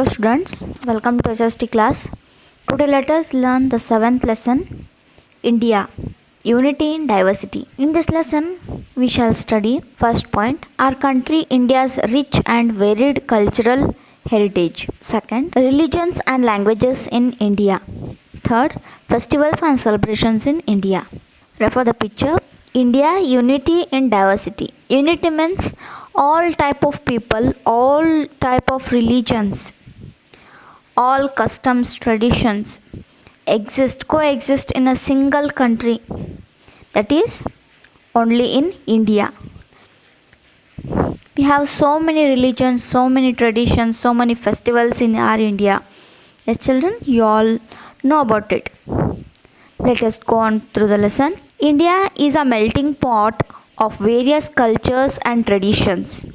students, welcome to SST class. Today let us learn the 7th lesson, India, Unity in Diversity. In this lesson, we shall study first point, our country India's rich and varied cultural heritage. Second, religions and languages in India. Third, festivals and celebrations in India. Refer the picture. India, unity in diversity. Unity means all type of people, all type of religions, all customs, traditions coexist in a single country, that is only in India. We have so many religions, so many traditions, so many festivals in our India. Yes children, you all know about it. Let us go on through the lesson. India is a melting pot of various cultures and traditions.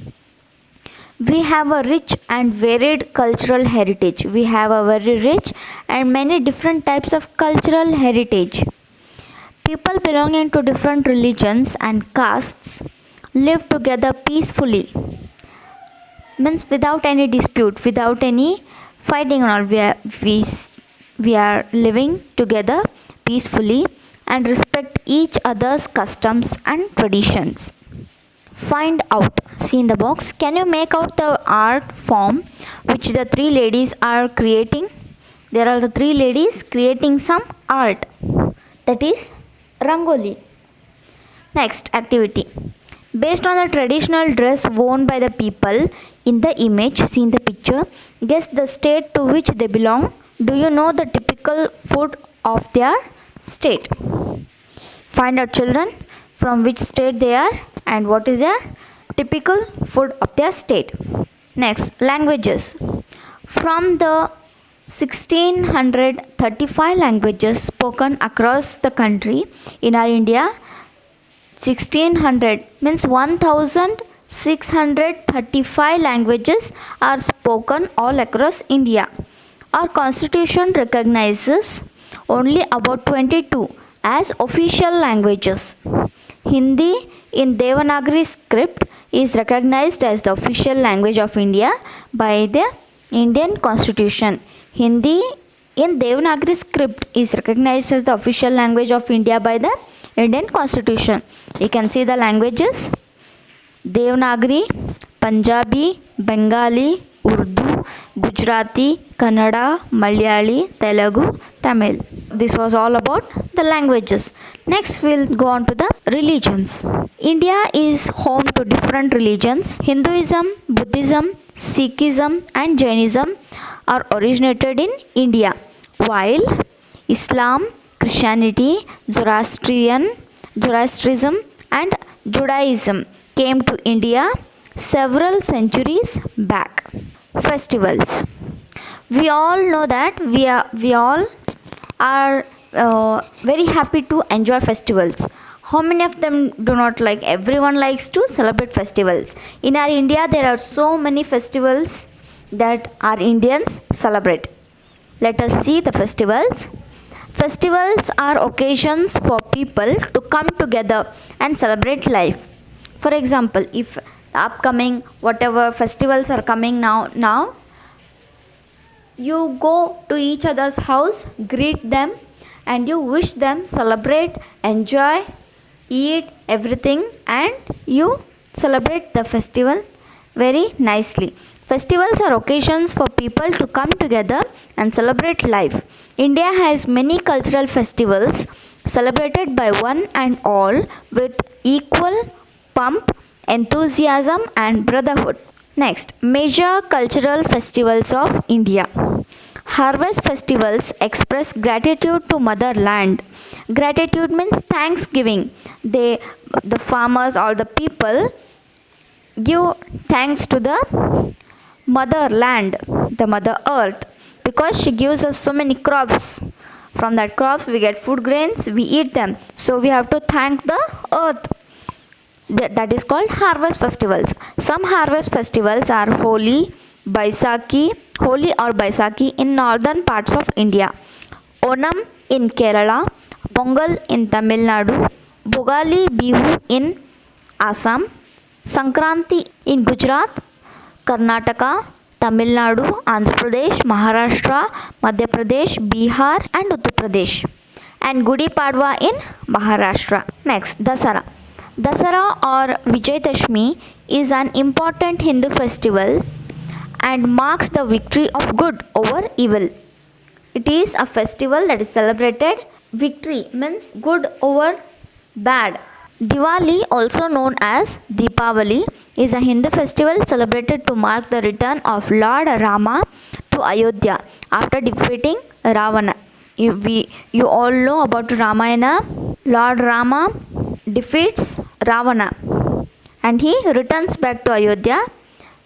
We have a rich and varied cultural heritage. We have a very rich and many different types of cultural heritage. People belonging to different religions and castes live together peacefully. Means without any dispute, without any fighting and all. We are living together peacefully and respect each other's customs and traditions. Find out. See in the box. Can you make out the art form which the three ladies are creating? There are the three ladies creating some art. That is Rangoli. Next activity. Based on the traditional dress worn by the people in the image, see in the picture, guess the state to which they belong. Do you know the typical food of their state? Find out children from which state they are and what is their typical food of their state. Next, languages. From the 1635 languages spoken across the country in our India, 1600 means 1635 languages are spoken all across India. Our constitution recognizes only about 22 as official languages. Hindi in Devanagari script is recognized as the official language of India by the Indian Constitution. Hindi in Devanagari script is recognized as the official language of India by the Indian Constitution. You can see the languages: Devanagari, Punjabi, Bengali, Urdu, Gujarati, Kannada, Malayali, Telugu, Tamil. This was all about the languages. Next we'll go on to the religions. India is home to different religions. Hinduism, Buddhism, Sikhism and Jainism are originated in India, while Islam, Christianity, Zoroastrianism and Judaism came to India several centuries back. Festivals. We all know that we all are very happy to enjoy festivals. How many of them do not like? Everyone likes to celebrate festivals. In our India, there are so many festivals that our Indians celebrate. Let us see the festivals. Festivals are occasions for people to come together and celebrate life. For example, if the upcoming whatever festivals are coming now, you go to each other's house, greet them and you wish them, celebrate, enjoy, eat everything and you celebrate the festival very nicely. Festivals are occasions for people to come together and celebrate life. India has many cultural festivals celebrated by one and all with equal pomp, enthusiasm and brotherhood. Next, major cultural festivals of India. Harvest festivals express gratitude to motherland. Gratitude means thanksgiving. The farmers or the people give thanks to the motherland, the mother earth, because she gives us so many crops. From that crops we get food grains, we eat them. So we have to thank the earth. That is called harvest festivals. Some harvest festivals are Holi or Baisakhi in northern parts of India, Onam in Kerala, Pongal in Tamil Nadu, Bhogali Bihu in Assam, Sankranti in Gujarat, Karnataka, Tamil Nadu, Andhra Pradesh, Maharashtra, Madhya Pradesh, Bihar and Uttar Pradesh. And Gudi Padwa in Maharashtra. Next, Dasara. Dasara or Vijayadashmi is an important Hindu festival and marks the victory of good over evil. It is a festival that is celebrated. Victory means good over bad. Diwali, also known as Deepavali, is a Hindu festival celebrated to mark the return of Lord Rama to Ayodhya after defeating Ravana. You all know about Ramayana. Lord Rama defeats Ravana and he returns back to Ayodhya.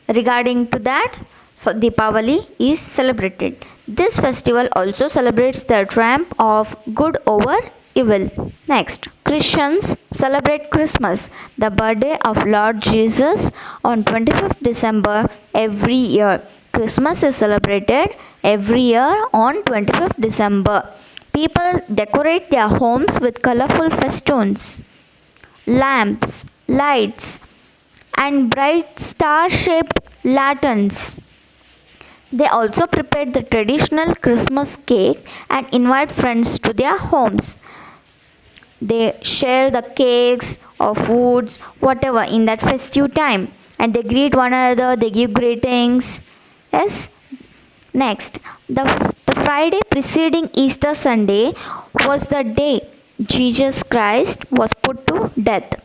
Regarding to that, so Deepavali is celebrated. This festival also celebrates the triumph of good over evil. Next, Christians celebrate Christmas, the birthday of Lord Jesus, on 25th December every year. Christmas is celebrated every year on 25th December. People decorate their homes with colorful festoons, lamps, lights, and bright star-shaped lanterns. They also prepare the traditional Christmas cake and invite friends to their homes. They share the cakes or foods, whatever, in that festive time, and they greet one another, they give greetings. Yes. Next, the Friday preceding Easter Sunday was the day Jesus Christ was put to death.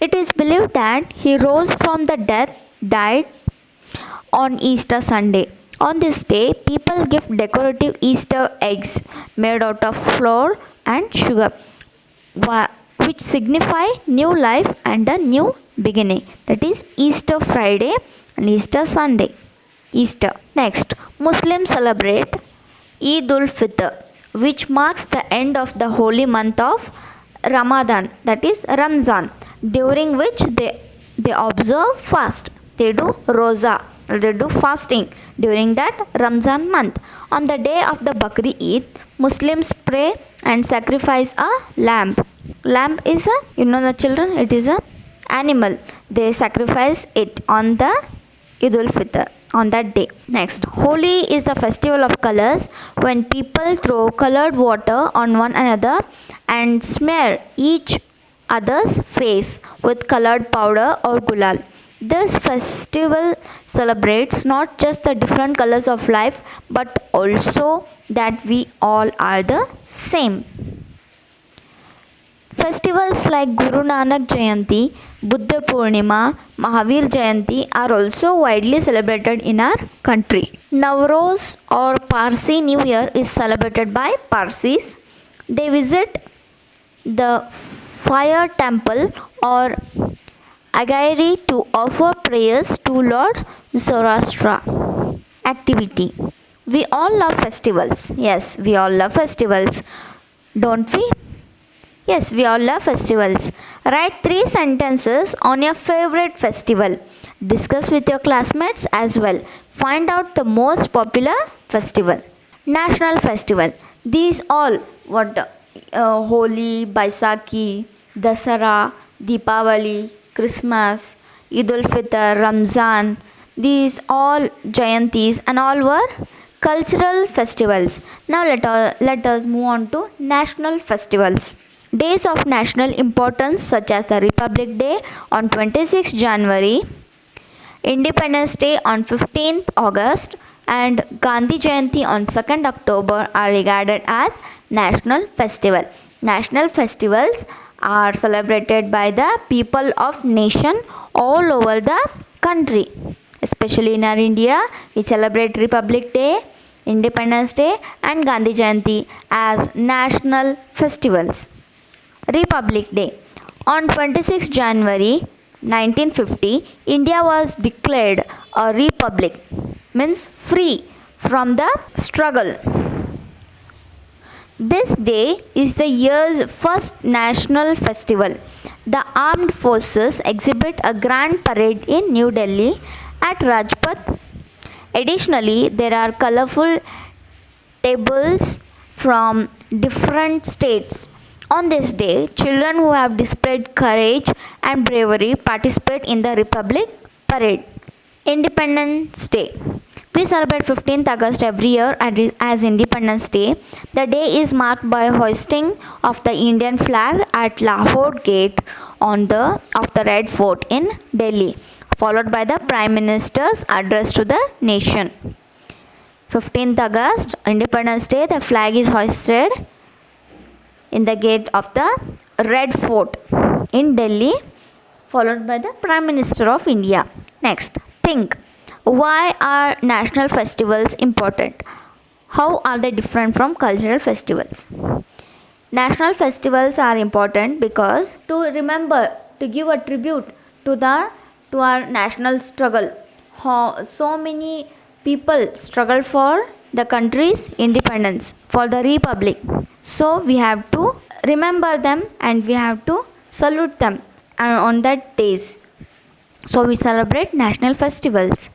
It is believed that he rose from the dead, died on Easter Sunday. On this day, people give decorative Easter eggs made out of flour and sugar, which signify new life and a new beginning. That is Easter Friday and Easter Sunday. Easter. Next, Muslims celebrate Eid ul-Fitr, which marks the end of the holy month of Ramadan, that is Ramzan, during which they observe fast. They do roza, they do fasting during that Ramzan month. On the day of the Bakri Eid, Muslims pray and sacrifice a lamb. Lamb is a, the children, it is a animal. They sacrifice it on the Eid ul-Fitr, on that day. Next, Holi is the festival of colors when people throw colored water on one another and smear each other's face with colored powder or gulal. This festival celebrates not just the different colors of life but also that we all are the same. Festivals like Guru Nanak Jayanti, Buddha Purnima, Mahavir Jayanti are also widely celebrated in our country. Navroz or Parsi New Year is celebrated by Parsis. They visit the fire temple or Agari to offer prayers to Lord Zoroaster. Activity. We all love festivals. Yes, we all love festivals. Don't we? Yes, we all love festivals. Write 3 sentences on your favorite festival. Discuss with your classmates as well. Find out the most popular festival. National festival. These all, Holi, Baisakhi, Dasara, Deepavali, Christmas, Eid ul-Fitr, Ramzan, these all Jayantis and all were cultural festivals. Now let us move on to national festivals. Days of national importance such as the Republic Day on 26th January, Independence Day on 15th August and Gandhi Jayanti on 2nd October are regarded as national festival. National festivals are celebrated by the people of nation all over the country. Especially in our India, we celebrate Republic Day, Independence Day and Gandhi Jayanti as national festivals. Republic Day. On 26 January 1950, India was declared a republic, means free from the struggle. This day is the year's first national festival. The armed forces exhibit a grand parade in New Delhi at Rajpath. Additionally, there are colorful tables from different states. On this day, children who have displayed courage and bravery participate in the Republic Parade. Independence Day. We celebrate 15th August every year as Independence Day. The day is marked by hoisting of the Indian flag at Lahore Gate of the Red Fort in Delhi, followed by the Prime Minister's address to the nation. 15th August, Independence Day, the flag is hoisted in the gate of the Red Fort in Delhi, followed by the Prime Minister of India. Next, think. Why are national festivals important? How are they different from cultural festivals? National festivals are important because to remember, to give a tribute to our national struggle. How so many people struggle for the country's independence, for the republic. So we have to remember them and we have to salute them on that days. So we celebrate national festivals.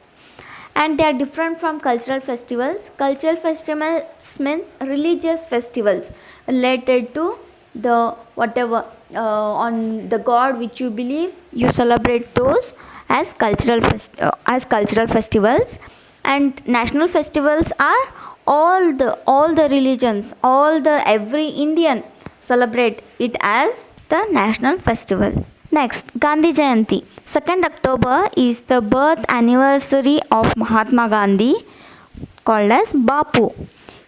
And they are different from cultural festivals. Cultural festivals means religious festivals related to the whatever on the god which you believe. You celebrate those as cultural festivals. And national festivals are all the religions, every Indian celebrate it as the national festival. Next, Gandhi Jayanti. 2nd October is the birth anniversary of Mahatma Gandhi, called as Bapu.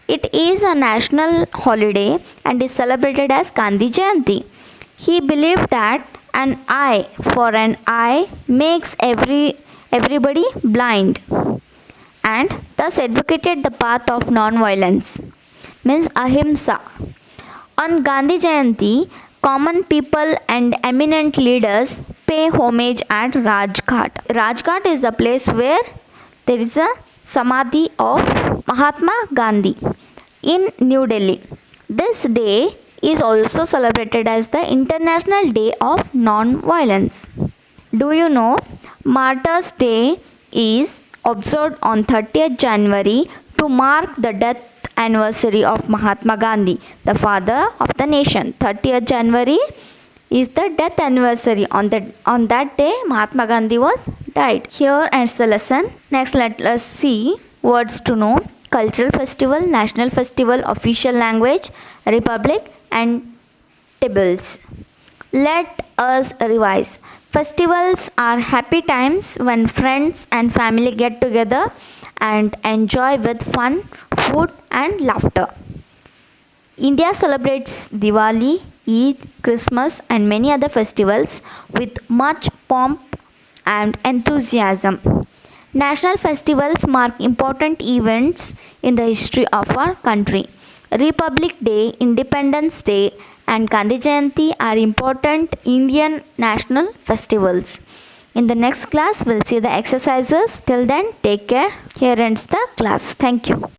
It is a national holiday and is celebrated as Gandhi Jayanti. He believed that an eye for an eye makes everybody blind, and thus advocated the path of non-violence, means ahimsa. On Gandhi Jayanti, common people and eminent leaders pay homage at Rajghat. Rajghat is the place where there is a samadhi of Mahatma Gandhi in New Delhi. This day is also celebrated as the International Day of Non-Violence. Do you know Martyrs' Day is observed on 30th January to mark the death anniversary of Mahatma Gandhi, the father of the nation. 30th January is the death anniversary. On that day, Mahatma Gandhi was died. Here ends the lesson. Next, let us see words to know: cultural festival, national festival, official language, republic, and tables. Let us revise. Festivals are happy times when friends and family get together and enjoy with fun, food, and laughter. India celebrates Diwali, Eid, Christmas, and many other festivals with much pomp and enthusiasm. National festivals mark important events in the history of our country. Republic Day, Independence Day, and Gandhi Jayanti are important Indian national festivals. In the next class, we'll see the exercises. Till then, take care. Here ends the class. Thank you.